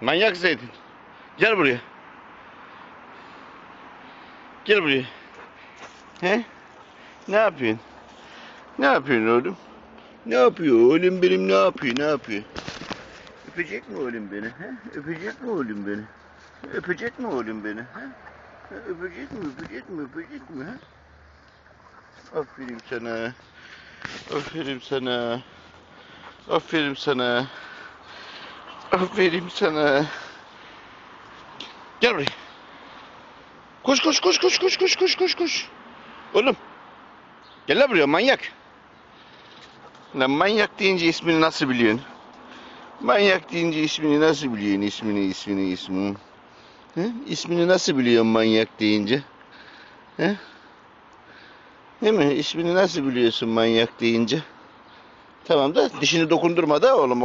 Manyak Zeytin. Gel buraya. Gel buraya. He? Ne yapıyorsun? Ne yapıyorsun oğlum? Ne yapıyor oğlum benim, ne yapıyor, ne yapıyor? Öpecek mi oğlum beni? He? Öpecek mi oğlum beni? Öpecek mi oğlum beni? He? Öpecek mi, öpecek mi, öpecek mi? He? Aferin sana. Aferin sana. Aferin sana. Aferin sana. Gel buraya. Koş koş koş koş koş koş koş koş koş. Oğlum. Gel lan buraya manyak. Lan manyak deyince ismini nasıl biliyorsun? Manyak deyince ismini nasıl biliyorsun? İsmini. He? İsmini nasıl biliyorsun manyak deyince? He? Değil mi? İsmini nasıl biliyorsun manyak deyince? Tamam da dişini dokundurma da oğlum.